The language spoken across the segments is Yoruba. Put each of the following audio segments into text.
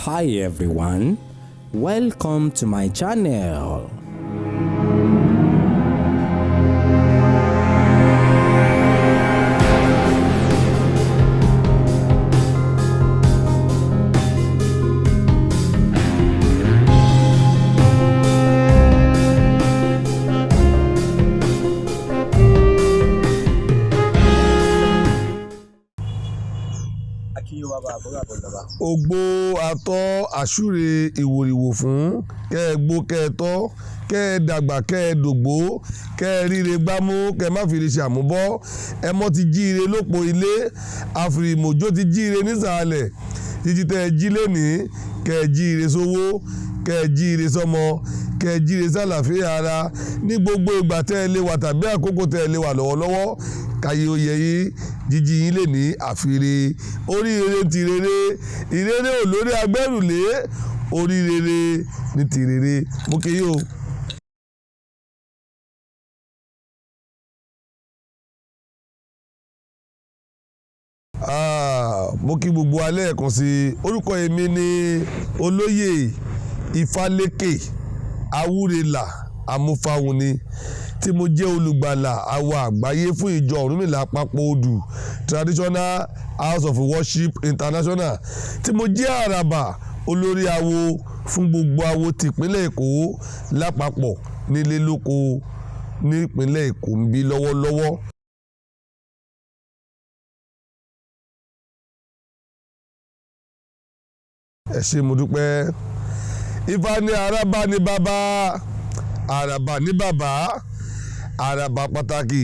Hi everyone, welcome to my channel. Ògbó atọ́ àṣúre ìwòrìwò fún kẹ́ ẹ gbó kẹ́ ẹ tọ́ kẹ́ ẹ dàgbà kẹ́ ẹ dògbó kẹ́ ẹ ríre gbámú kẹ́ ẹ má fi rí ṣàmúbọ́ ẹmọ́ ti jíire lópo ilé àfìrìmọ̀jó ti jíire nísàlẹ̀ títí tẹ́ ẹ jí lénìí kẹ́ ẹ jíire sówó kẹ́ ẹ jíire sọ́mọ kẹ́ ẹ jíire sálàfíà ara ní gbogbo ìgbà tẹ́ ẹ lè wà tàbí àkókò tẹ́ ẹ lè wà lọ́wọ́lọ́wọ́ káyé oyè yìí jíjí yín lè ní àfìrí oríire ti rere ìrere olórí agbẹ́rùlé oríire ní ti rere mo kì í o. Mo kí gbogbo alẹ́ ẹ̀kan sí orúkọ èmi ní olóyè Ifálékè Awúrelà Amúfáwùnni tí mo jẹ́ olùgbàlà àwọ̀ àgbáyé fún ìjọ Ọ̀rúnmìlà Àpapọ̀ Odù Traditional House of Worship International tí mo jẹ́ àràbà olórí awo fún gbogbo awo tìpínlẹ̀ Èkó lápapọ̀ nílé lóko nípínlẹ̀ Èkó ń bí lọ́wọ́lọ́wọ́. Ẹ ṣé mo dúpẹ́. Ifá ní àràbà ní bàbá àràbà ní bàbá àràbà pàtàkì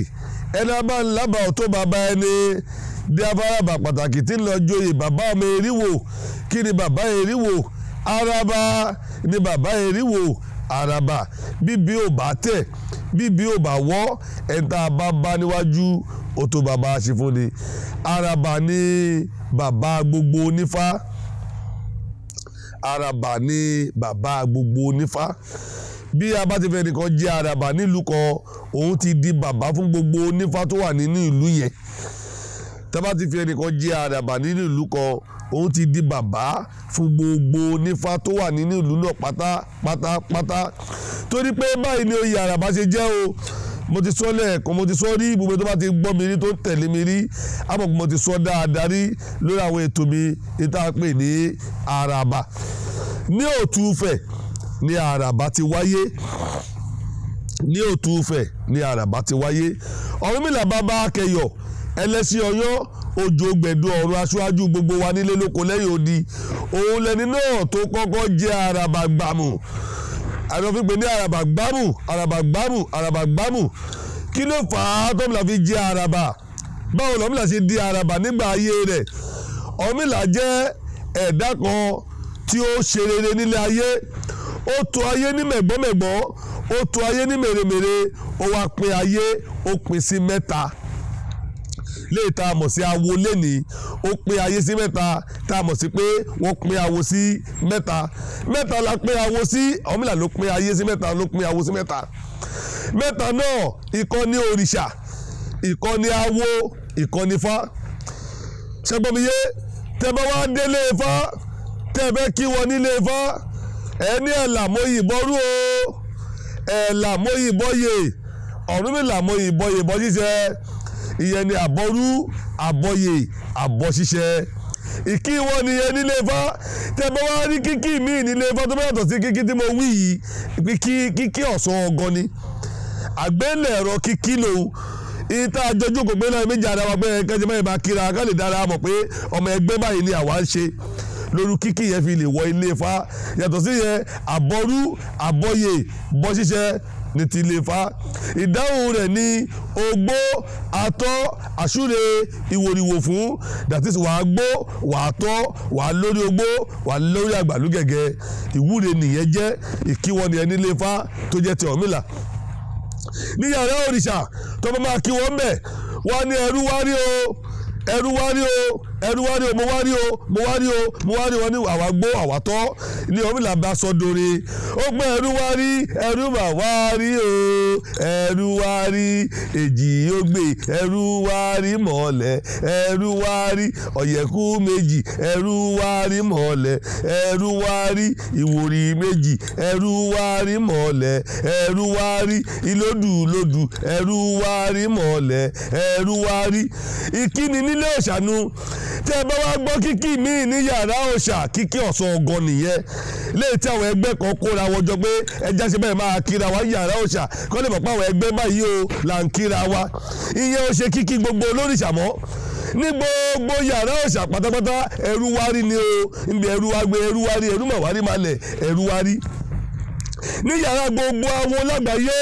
ẹni abá ń lábà ọ̀tọ̀ bàbá ẹni bí afáràbà pàtàkì tí ń lọ joyè bàbá ọmọ eriwo kí ni bàbá eriwo àràbà ni bàbá eriwo àràbà bíbí ò bá tẹ̀ bíbí ò bá wọ́ ẹ̀ńtà bá bá níwájú ọ̀tọ̀ bàbá aṣífúnni àràbà ni bàbá gbogbo onífá àràbà ni bàbá gbogbo onífá bí a bá ti fẹ́ nìkan jẹ́ àràbà nílùú kan òun ti di bàbá fún gbogbo onífá tó wà nínú ìlú yẹn tá bá ti fẹ́ nìkan jẹ́ àràbà nínú ìlú kan òun ti di bàbá fún gbogbo onífá tó wà nínú ìlú náà pátápátá torí pé báyìí ni oyè àràbà ṣe jẹ́ o mo ti sọ lẹ́ẹ̀kan mo ti sọ rí gbogbo tó bá ti gbọ́ mi rí tó tẹ̀lé mi rí àmọ́ mo ti sọ dáadáa rí lórí àwọn ètò mi ìta pè ní àràbà ní Òtúfẹ̀ ní àràbà ti wáyé ní Òtúfẹ̀ ní àràbà ti wáyé Ọ̀rúnmìlà bàbá akẹyọ ẹlẹ́sìn Ọ̀yọ́ òjò gbẹ̀dọ̀ ọ̀run aṣáájú gbogbo wa nílé lóko lẹ́yìn odi òun lẹni náà tó kọ́kọ́ jẹ́ àràbà gbàmù àwọn fi pè ní àràbà gbàmù àràbà gbàmù àràbà gbàmù kí ló fà á tọ́mìlà fi jẹ́ àràbà báwo lọ́mìlà ṣe di àràbà nígbà ayé rẹ̀ Ọ̀rúnmìlà jẹ́ ẹ̀dá kan tí ó ṣe rere nílé ayé ó tò ayé ní mẹ̀gbọ́mẹ̀gbọ́ ó tò ayé ní mèremère ó wá pín ayé ó pín sí mẹ́ta léè tá a mọ̀ sí awo lénìí ó pín ayé sí mẹ́ta tá a mọ̀ sí pé wọ́n pín awo sí mẹ́ta mẹ́ta la pín awo sí Ọ̀rúnmìlà ló pín ayé sí mẹ́ta ló pín awo sí mẹ́ta mẹ́ta náà ìkan ní òrìṣà ìkan ní awo ìkan ní Ifá ṣẹgbọ́n mi yé tẹ́ bá wá délé Ifá tẹ́ fẹ́ kí wọn nílé Ifá ẹni ẹ̀là mọ́yì bọ́rú o ẹ̀là mọ́yì bọ́yè Ọ̀rúnmìlà mọ́yì bọ́yè bọ́ ṣíṣẹ́ ìyẹn ni àbọ̀rú àbọ̀yè àbọ̀ ṣíṣẹ́ ìkí wọn nìyẹn nílé Ifá tẹ́ bá wá rí kíkí míì nílé Ifá tó bá yàtọ̀ sí kíkí tí mo wí yìí kíkí ọ̀sán ọgọ́ ni àgbélẹ̀rọ kíkí lòun ìta àjọjú kò gbé náà méjì ara wa pé kẹjẹ mẹ́rin bá kíra ká lè dára mọ̀ pé ọmọ ẹgbẹ́ báyìí ni àwa ń ṣe lórí kíkí yẹn fi lè wọ ilé Ifá yàtọ̀ sí yẹn àbọ̀rú àbọ̀yè bọ́ ṣíṣẹ́ ní ti ilé Ifá ìdáhùn rẹ̀ ní ògbó atọ́ àṣúre ìwòrìwò fún that is wàá gbó wàá tọ́ wàá lórí ògbó wàá lórí àgbàlúgẹ̀gẹ̀ ìwúre nìyẹn jẹ́ ìkíwọ́ nìyẹn nílé Ifá tó jẹ́ ti Ọ̀rúnmìlà ní yàrá òrìṣà tó bá máa kí wọ́n bẹ̀ wá ní ẹrú wá rí o ẹrú wá rí o mo wá rí o mo wá rí o mo wá rí wọn ní àwa gbó àwa tọ́ ní Ọ̀rúnmìlà bá sọ dòre ó gbọ́ ẹrú wá rí ẹrú mà wá rí o ẹrú wá rí èjì ó gbé ẹrú wá rí mọ̀ọ́lẹ̀ ẹrú wá rí ọ̀yẹ̀kú méjì ẹrú wá rí mọ̀ọ́lẹ̀ ẹrú wá rí ìwòrì méjì ẹrú wá rí mọ̀ọ́lẹ̀ ẹrú wá rí ìlódùlódù ẹrú wá rí mọ̀ọ́lẹ̀ ẹrú wá rí ìkíni nílé òṣànú tẹ́ ẹ bá wá gbọ́ kíkì míì ní yàrá òòṣà kíkì ọ̀sán ọgọ́ nìyẹn léyìí tí àwọn ẹgbẹ́ kan kóra wọn jọ pé ẹja ṣe bẹ́ẹ̀ máa kíra wá yàrá òòṣà kọ́ lè mọ̀ pé àwọn ẹgbẹ́ báyìí o là ń kíra wa ìyẹn ó ṣe kíkì gbogbo olórìṣà mọ́ ní gbogbo yàrá òòṣà pátápátá ẹrú wárí ni o níbi ẹrú wá gbé ẹrú wárí ẹrú mà wárí malẹ̀ ẹrú wárí ní yàrá gbogbo awo lágbàáyé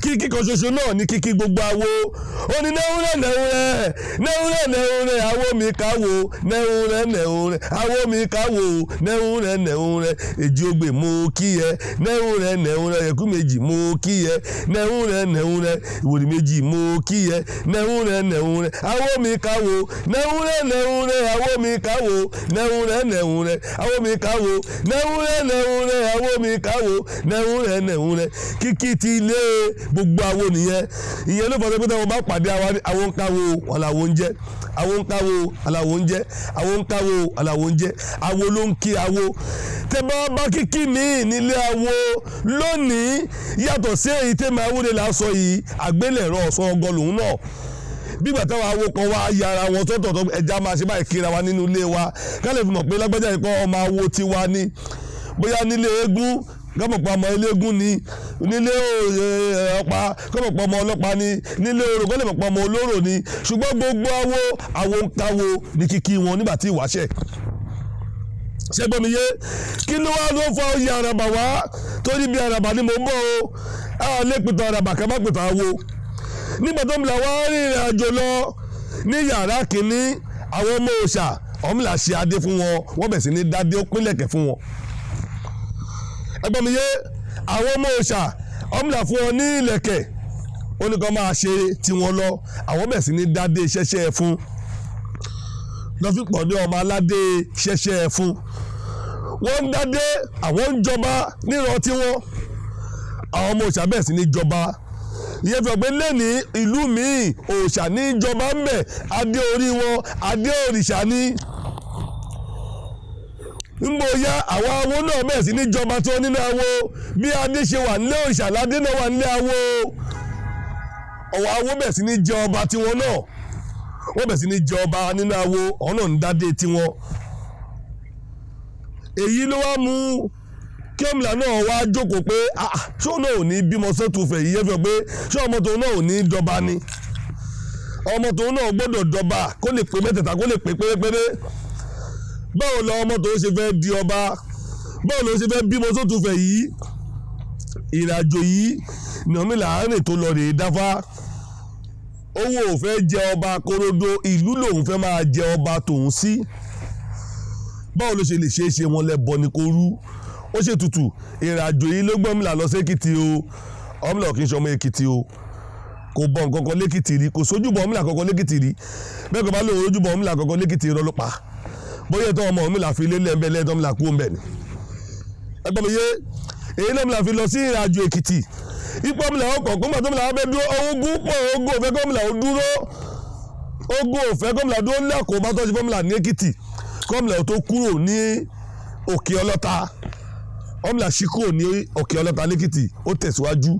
kíkí kan ṣoṣo náà ní kíkí gbogbo awo ó ní nẹ́húnrẹ́ awo mi káwo nẹ́húnrẹ́ awo mi káwo nẹ́húnrẹ́ èjì ogbè mo kí ẹ nẹ́húnrẹ́ ẹ̀kú méjì mo kí ẹ nẹ́húnrẹ́ ìwòrì méjì mo kí ẹ nẹ́húnrẹ́ awo mi káwo nẹ́húnrẹ́ awo mi káwo nẹ́húnrẹ́ awo mi káwo nẹ́húnrẹ́ awo mi káwo nẹ́húnrẹ́ kíkí ti lé gbogbo awo nìyẹn ìyẹn ló fọdọ pé táwọn bá pàdé àwọn ń káwo aláwo ń jẹ àwọn ń káwo aláwo ń jẹ àwọn ń káwo aláwo ń jẹ awo ló ń kí awo tẹ bá kíkí míì nílé awo lónìí yàtọ̀ sí èyí tẹ máa wúre lásọ yìí àgbélẹ̀rọ ọ̀sán ọgọ́ lòun náà bígbà táwọn awo kan wá yára wọn tọ́tọ̀ ẹja máa ṣe báyìí kíra wa nínú ilé wa ká lè fi mọ̀ pé lágbájá ìkọ́ ọmọ awo tiwa ni bóyá nílé eégún kọ́mọ̀pọ̀ ọmọ eléégún ni nílé ọ̀pá kọ́mọ̀pọ̀ ọmọ ọlọ́pàá ni nílé orò kọ́mọ̀pọ̀ ọmọ olóró ni ṣùgbọ́n gbogbo awo ń káwo ní kíkí wọn nígbà tí ìwáṣẹ̀ ṣẹ́gbọ́n mi yé kí ló wá ló fọ oyè àràbà wá torí bí àràbà ni mo ń bọ̀ o àwọn lè pìtàn àràbà ká má pìtàn awo nígbà tó ń bìlà wá rìnrìn àjò lọ ní yàrá kìíní àwọn ọmọ òòṣà Ọ̀rúnmìlà ṣe adé fún wọn wọ́n bẹ̀ sí ní dádé ó pínlẹ̀kẹ̀ fún wọn ẹgbọ́n mi yé àwọn ọmọ òòṣà Ọ̀rúnmìlà fún wọn ní ìlẹ̀kẹ̀ ó ní kó máa ṣe tiwọn lọ àwọn bẹ̀ sí ní dádé ṣẹ́ṣẹ́ fún lọ́fíìpọ̀ ní ọmọ aládé ṣẹ́ṣẹ́ fún wọ́n ń dádé àwọn ń jọba níran tiwọn àwọn ọmọ òòṣà bẹ̀ sí ní jọba ìyẹn fi ọ̀gbẹ́ lẹ́ni ìlú míì òòṣà ní jọba ń bẹ̀ adé orí wọn adé òrìṣà ní ngbò ya àwọn awo náà bẹ̀rẹ̀ sí ní jọba tó nínú awo bí adé ṣe wà nílé òrìṣà ládé náà wà nílé awo ọ̀wọ́ awo bẹ̀rẹ̀ sí ní jẹ ọba tiwọn náà wọ́n bẹ̀rẹ̀ sí ní jẹ ọba nínú awo ọ̀nà ń dádé tiwọn èyí ló wá mú kí Ọ̀rúnmìlà náà wá jókòó pé ṣé òun náà ò ní bímọ sọ́tùfẹ̀ yìí yẹ́ fi pé ṣé ọmọ tòun náà ò ní dọba ni ọmọ tòun náà gbọ́dọ̀ dọba kó lè pé mẹ́tẹ̀ẹ̀ta kó lè pé pérépéré báwo lọ ọmọ tó ṣe fẹ́ di ọba báwo ló ṣe fẹ́ bímọ sótùfẹ̀ yìí ìrìnàjò yìí ní Ọ̀rúnmìlà rìn tó lọ rèé dáfá owó ò fẹ́ jẹ ọba korodo ìlú lòun fẹ́ máa jẹ ọba tòun sí báwo ló ṣe lè ṣeé ṣe wọn lẹ́bọ ní kó rú ó ṣe tutù ìrìnàjò yìí ló gbọ́ Ọ̀rúnmìlà lọ sí Èkìtì o Ọ̀rúnmìlà kì í ṣọmọ Èkìtì o kò bọ nǹkan kan lẹ́kìtì rí kò sójú bọ Ọ̀rúnmìlà kankan lẹ́kìtì rí bẹ́ẹ̀ kò bá lóun ojú bọ Ọ̀rúnmìlà kankan lẹ́kìtì rọ́ ló pa bóyá tó ọmọ Ọ̀rúnmìlà fi lé lẹ́ẹ̀bẹ̀ lẹ́ẹ̀tọ́ Ọ̀rúnmìlà kú ọ̀nbẹ̀ ni ẹgbọ́n mi yé èyí náà Ọ̀rúnmìlà fi lọ sí ìrìnàjò Èkìtì ipò Ọ̀rúnmìlà ọkọ̀ kọ́mọ̀ tó Ọ̀rúnmìlà bẹ dúró ogun pọ̀ ogun òfẹ́ kọ́mìlà ó dúró ogun òfẹ́ kọ́mìlà dúró ní àkóbá tó ṣe fọ́mìlà ní Èkìtì kọ́mìlà tó kúrò ní Òkè Ọlọ́ta Ọ̀rúnmìlà ṣí kúrò ní Òkè Ọlọ́ta lẹ́kìtì ó tẹ̀síwájú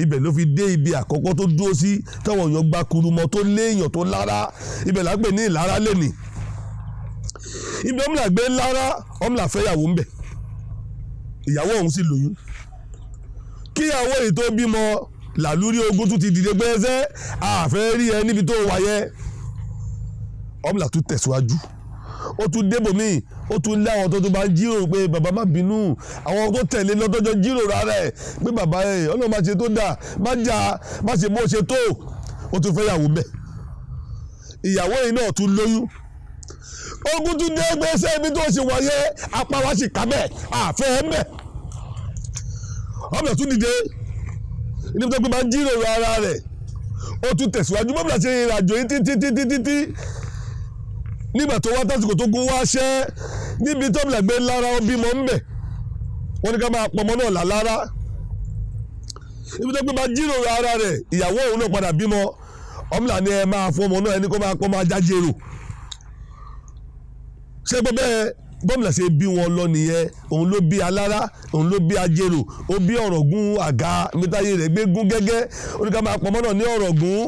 ibẹ̀ ló fi dé ibi àkọ́kọ́ tó dúró sí táwọn èèyàn gba kurumọ tó léèyàn tó lára ibẹ̀ lágbè ní ìlara lẹ́nì ibi Ọ̀rúnmìlà gbé lára Ọ̀rúnmìlà fẹ́yàwó ń bẹ̀ ìyàwó ọ̀hún sì lóyún kíyàwó èyí tó bímọ làlúrí ogun tún ti dìde gbẹ́sẹ́ àfẹ́ rí ẹ níbi tó wáyé Ọ̀rúnmìlà tún tẹ̀síwájú ó tún débòmíì ó tún lé àwọn tó bá ń jíròrò pé bàbá má bínú àwọn tó tẹ̀lé lọ́tọ́jọ́ jíròrò ara ẹ̀ pé bàbá ẹ̀ ọlọ́run má ṣe tó dà má jà má ṣe bó ṣe tó ó tún fẹ́yàwó mbẹ̀ ìyàwó yìí náà tún lóyún ogun tún dé gbèsè ibi tó ṣe wáyé apá wa sì kábẹ̀ àfẹ́ ẹ̀ mbẹ̀ Ọ̀rúnmìlà tún dìde níbi tó pé máa ń jíròrò ara rẹ̀ ó tún tẹ̀síwájú bọ́ọ̀mìlà ṣe ìrìnàjò yìí títí nígbà tó wá tásìkò tó gún wá ṣẹ́ níbi tọ́mìlà gbé lára ó bímọ ń bẹ̀ wọ́n ní ká máa pọmọ náà lára ibi tó gbé máa jíròrò ara rẹ̀ ìyàwó òun náà padà bímọ ọmọlà ni ẹ máa fún ọmọ náà ẹni kó máa pọ́ máa jájèrò ṣé gbọ́ bẹ́ẹ̀ bọ́mìlà ṣe bí wọn lọ nìyẹn òun ló bí alára òun ló bí ajérò ó bí ọ̀rọ̀gún àga mẹ́tàyé rẹ̀ gbé gún gẹ́gẹ́ ó ní ká máa pọmọ náà ní ọ̀rọ̀gún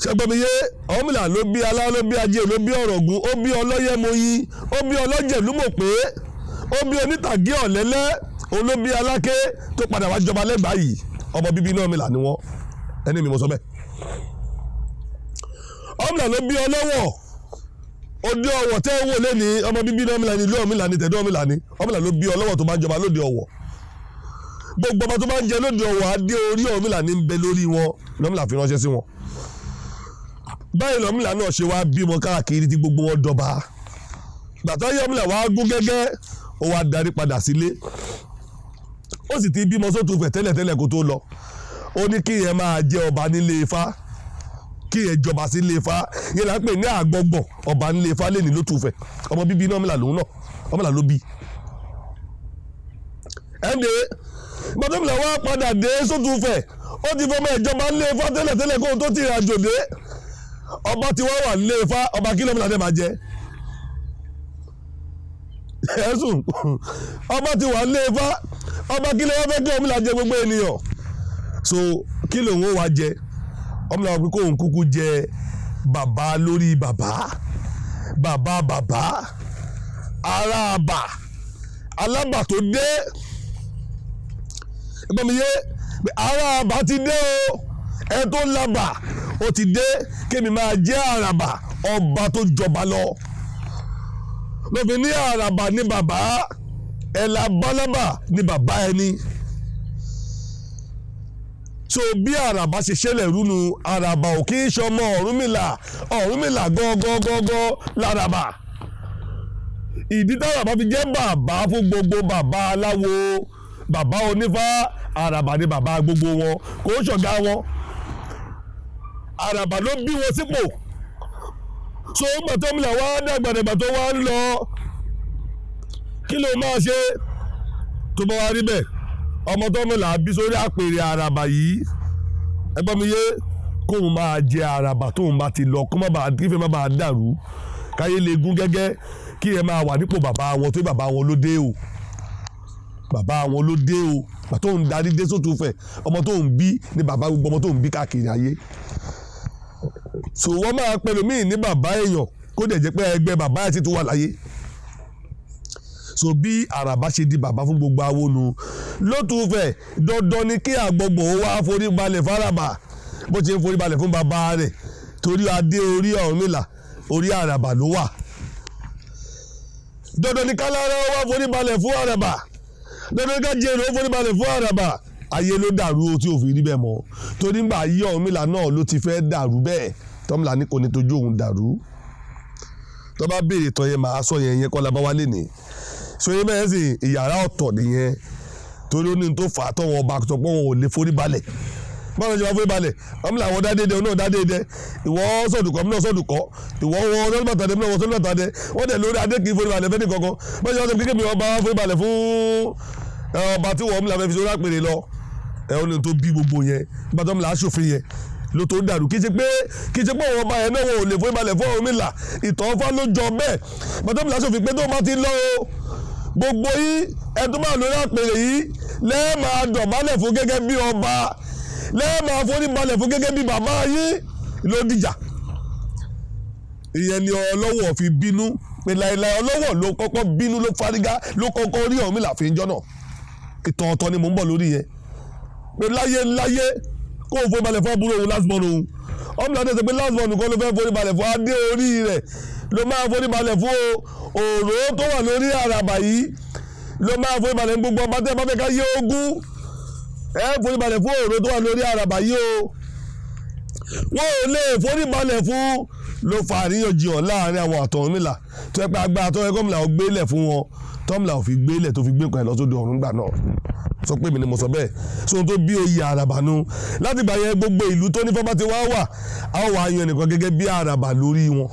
ṣẹgbọmiyé ọmọlà ló bí alára ló bí ajérò ló bí ọ̀rọ̀gún ó bí ọlọ́yẹ̀mọyì ó bí ọlọ́jẹ̀lúmọ̀pé ó bí onítàgé ọ̀lẹ́lẹ́ òun ló bí aláké tó padà wá jọba lẹ́gbàá yìí ọmọ bíbí náà ọmọlà ni wọ́n ẹni mi mo sọ bẹ́ẹ̀ ọmọlà ló bí ọlọ́wọ̀ òde ọ̀wọ̀ tẹ́ ń wò lé ní ọmọ bíbí náà ọmọlà ni ìlú ọmọlà ni tẹ̀dọ́ ọmọlà ni ọmọlà ló bí ọlọ́wọ̀ tó máa ń jọba lóde ọ̀wọ̀ gbogbo ọmọ tó máa ń jẹ lóde ọ̀wọ̀ adé orí ọmọlà ní ń bẹ lórí wọn lọ́mọlà fi ránṣẹ́ sí wọn báyìí lọ́mọlà náà ṣe wá bímọ káàkiri tí gbogbo wọn dọba gbàtọ́ yẹ ọmọlà wá gún gẹ́gẹ́ ó wá darí padà sílé ó sì ti bímọ sótú fẹ̀ tẹ́lẹ̀tẹ́lẹ̀ kó tó lọ ó ní kí yẹn máa jẹ ọba nílé Ifá kí yẹn jọba sí ilé Ifá yẹn là ń pè ní àgbọ̀gbọ̀n ọba nílé Ifá lẹ́ni ló tù fẹ̀ ọmọ bíbí náà ọmọlà lòun náà ọmọlà ló bí. ẹ̀ǹdẹ̀ gbọ́dọ̀mọlà wá padà dé sótú fẹ̀ ó ti fọmọ ìjọba nílé Ifá tẹ́lẹ̀tẹ́lẹ̀ kó tó ti ràjò dé ọba ti wá wà nílé Ifá ọba kí lọ́mọlà dẹ́ máa jẹ ẹ̀sùn ọba ti wà nílé Ifá ọba kí ló wá fẹ́ kí ọmọlà jẹ gbogbo ènìyàn so kí lòun ó wá jẹ ọmọlà wà pé kóun kúkú jẹ bàbá lórí bàbá aráàbà alábà tó dé ẹgbẹ́ mi yé aráàbà ti dé o ẹ tó lábà ó ti dé kémi máa jẹ àràbà ọba tó jọba lọ lóbi ní àràbà ní bàbá ẹ̀là bálábà ní bàbá ẹni so bí àràbà ṣe ṣẹlẹ̀ rúnu àràbà ò kí ń ṣọmọ Ọ̀rúnmìlà gọ́gọ́gọ́gọ́ láràbà ìdí táràbà fi jẹ́ bàbá fún gbogbo bàbá aláwo bàbá onífá àràbà ní bàbá gbogbo wọn kò ṣọ̀gá wọn àràbà ló bí wọn sípò so gbàtọ́mìlà wá dàgbàdàgbà tó wá ń lọ kí ló máa ṣe tó bá wá rí bẹ́ẹ̀ ọmọ tọ́mìlà bí sórí àpèrè àràbà yìí ẹgbọ́n mi yé kóun máa jẹ àràbà tóun bá ti lọ kó má bàa kífẹ́ má bàa dàrú káyé lè gún gẹ́gẹ́ kí ẹ máa wà nípò bàbá wọn tó bàbá wọn ló dé o bàbá wọn ló dé o bàtó ń darí dé sótú fẹ̀ ọmọ tó ń bí ní bàbá gbogbo ọmọ tó ń bí káàkiri ayé so wọ́n máa pẹ̀lú míì ní bàbá èèyàn kó dẹ̀ jẹ́ pé ẹgbẹ́ bàbá ẹ̀ ti tún wà láyé so bí àràbà ṣe di bàbá fún gbogbo awonu lótùúfẹ̀ dandan ni kí àgbọ̀gbọ̀ wá forí balẹ̀ fáràbà bó ṣe ń forí balẹ̀ fún bàbá rẹ̀ torí adé orí Ọ̀rúnmìlà orí àràbà ló wà dandan ni kálára wá forí balẹ̀ fún àràbà dandan ni kájẹ́rò forí balẹ̀ fún àràbà ayé ló dàrú tí ò fi rí bẹ́ẹ̀ mọ́ torí nígbà ayé Ọ̀rúnmìlà náà ló ti fẹ́ dàrú bẹ́ẹ̀ tọ́mìlà ní kò ní tójú òun dàrú tó bá béèrè tán yẹn máa sọ yẹn kọ́ la bá wálé ní sọyìn bẹ́ẹ̀ sì ìyàrá ọ̀tọ̀ nìyẹn torí ó ní tó fà á tọ́wọ́ ọba sọ pé wọn ò lè forí balẹ̀ báwọn ṣe wá forí balẹ̀ Ọ̀rúnmìlà àwọn dádédé náà dádédé ìwọ sọ̀dùkọ́ mi náà sọ̀dùkọ́ ìwọ wọn sọ́dùbàtàdé mi náà wọ́n sọ́dùbàtàdé wọ́n dẹ̀ lórí adé kì í forí balẹ̀ fẹ́ni kankan báyìí wọ́n sọ kékeré mi ọba forí balẹ̀ fún ọba tí wọ́n Ọ̀rúnmìlà fẹ́ fi sórí àpèrè lọ ẹ̀ ó ní tó bí gbogbo yẹn bàtà Ọ̀rúnmìlà aṣòfin yẹn ló tó dàrú kí ṣe pé àwọn ọba yẹn náà wọn ò lè forí balẹ̀ fún Ọ̀rúnmìlà ìtàn Ọ̀fà ló jọ bẹ́ẹ̀ bàtà Ọ̀rúnmìlà aṣòfin pé tó bá ti lọ o gbogbo yìí ẹ̀tọ́ máa lórí àpèrè yìí lẹ́ẹ̀ máa dọ̀bálẹ̀ fún gẹ́gẹ́ bí ọba lẹ́ẹ̀ máa forí balẹ̀ fún gẹ́gẹ́ bí bàbá yìí ló dìjà ìyẹn ni Ọlọ́wọ̀ fi bínú pé láéláé Ọlọ́wọ̀ ló kọ́kọ́ bínú ló fárígá ló kọ́kọ́ rí Ọ̀rúnmìlà fi ń jọ́nà ìtàn ọ̀tọ̀ ni mò ń bọ̀ lórí yẹn pé láyé kó o forí balẹ̀ fún àbúrò òun last born òun Ọ̀rúnmìlà tẹ̀sí pé last born nìkan ló fẹ́ forí balẹ̀ fún adé orí rẹ̀ ló máa forí balẹ̀ fún òró tó wà lórí àràbà yìí ló máa forí balẹ̀ gbogbo ọba tẹ́ bá fẹ́ ká yé ogún forí balẹ̀ fún òró tó wà lórí àràbà yìí o wọ́n ò lè forí balẹ̀ fún ló fa àríyànjiyàn láàrin àwọn àtọ̀rúnmìlà tó yẹ pé agbára tó yẹ kọ́mìlà ò gbélẹ̀ fún wọn tọ́mìlà ò fi gbélẹ̀ tó fi gbé nǹkan ẹ̀ lọ́sọ́dọ̀ ọ̀run gbà náà sọ pé mi ni mo sọ bẹ́ẹ̀ sóhun tó bí oyè àràbà nu láti gbà yẹn gbogbo ìlú tó nífá bá ti wá wà á wà yan nìkan gẹ́gẹ́ bí àràbà lórí wọn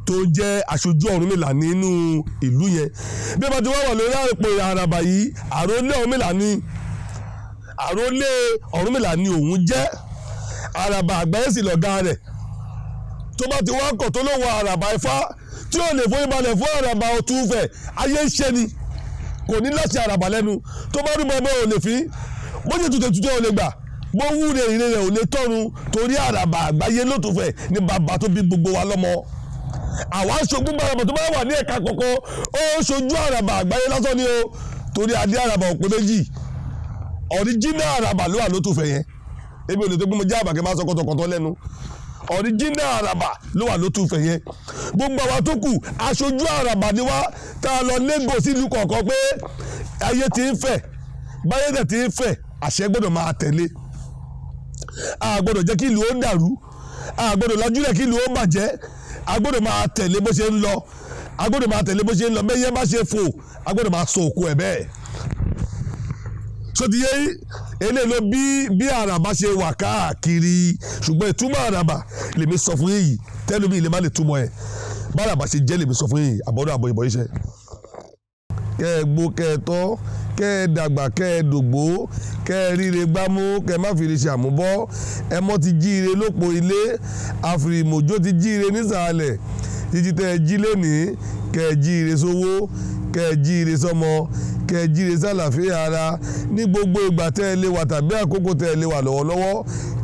tó jẹ́ aṣojú Ọ̀rúnmìlà nínú ìlú yẹn bí ẹ bá ti wá wà lórí àpò àràbà yìí àrólé Ọ̀rúnmìlà ni òun jẹ́ àràbà àgbáyé sì lọ̀gá rẹ̀ tó bá ti wá kọ̀ tó lóun àràbà Ifá tí ò lè forí balẹ̀ fún àràbà Ọ̀túnfẹ̀ ayé ń ṣe ni kò ní láti àràbà lẹ́nu tó bá rúbọ ẹgbẹ́ ò lè fi bójú tutù ò lè gbà bó wúre ìre rẹ̀ ò lè tọ́run torí àràbà àgbáyé l'Ọ̀túnfẹ̀ ní bàbá tó bí gbogbo wa lọ́mọ àwa aṣojú àràbà tó bá wà ní ẹ̀ka kọ̀ọ̀kan ó ṣojú àràbà àgbáyé lásán ni o torí adé àràbà òpin méjì ọ̀ríjínà àràbà ló wà l'Ọ̀túnfẹ̀ yẹn ebi ò lè tó gbé mo jẹ́ àbàkẹ́ máa sọ kọ́tọ̀kọ́tọ̀ lẹ́nu ọ̀ríjínà àràbà ló wà l'Ọ̀túnfẹ̀ yẹn gbogbo àwa tó kù aṣojú àràbà ni wá tá a lọ Lagos sílùú kọ̀ọ̀kan pé ayé ti ń fẹ̀ báyé tẹ̀ ti ń fẹ̀ àṣẹ gbọ́dọ̀ máa tẹ̀lé a gbọ́dọ̀ jẹ́ kí ìlú ó dàrú a gbọ́dọ̀ lajúlẹ̀ kí ìlú ó bàjẹ́ a gbọ́dọ̀ máa tẹ̀lé bó ṣe ń lọ a gbọ́dọ̀ máa tẹ̀lé bó ṣe ń lọ bẹ́ẹ̀ yẹn bá ṣe fò a gbọ́dọ̀ máa sọ òkú ẹ̀ bẹ́ẹ̀ sotiye eléyìí ló bí àràbà ṣe wà káàkiri ṣùgbọ́n ìtumọ̀ àràbà lèmi sọ fún yìí tẹ́lẹ̀ mi lè má lè túmọ̀ ẹ̀ báràbà ṣe jẹ́ lèmi sọ fún yìí àbọ̀dọ̀ àbọ̀ ìbọ̀ iṣẹ́. kẹ́ ẹ gbó kẹ́ ẹ tọ́ kẹ́ ẹ dàgbà kẹ́ ẹ dògbó kẹ́ ẹ ríre gbámú kẹ́ ẹ má fi rí ṣàmúbọ́ ẹ mọ́ ti jíire lópo ilé àfìrìmọ̀jó ti jíire nísàlẹ̀ títí tẹ́ ẹ jí lénìí kẹ́ ẹ jíire sówó kẹ́ ẹ jíire sọ́mọ kẹ́ ẹ jíire sálàfíà ara ní gbogbo ìgbà tẹ́ ẹ lè wà tàbí àkókò tẹ́ ẹ lè wà lọ́wọ́lọ́wọ́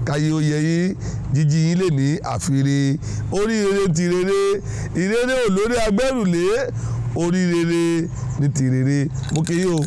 káyé oyè yín jíjí yín lè ní àfìrí oríire ti rere ìrere olórí agbẹ́rùlé oríire ní ti rere mo kì í o.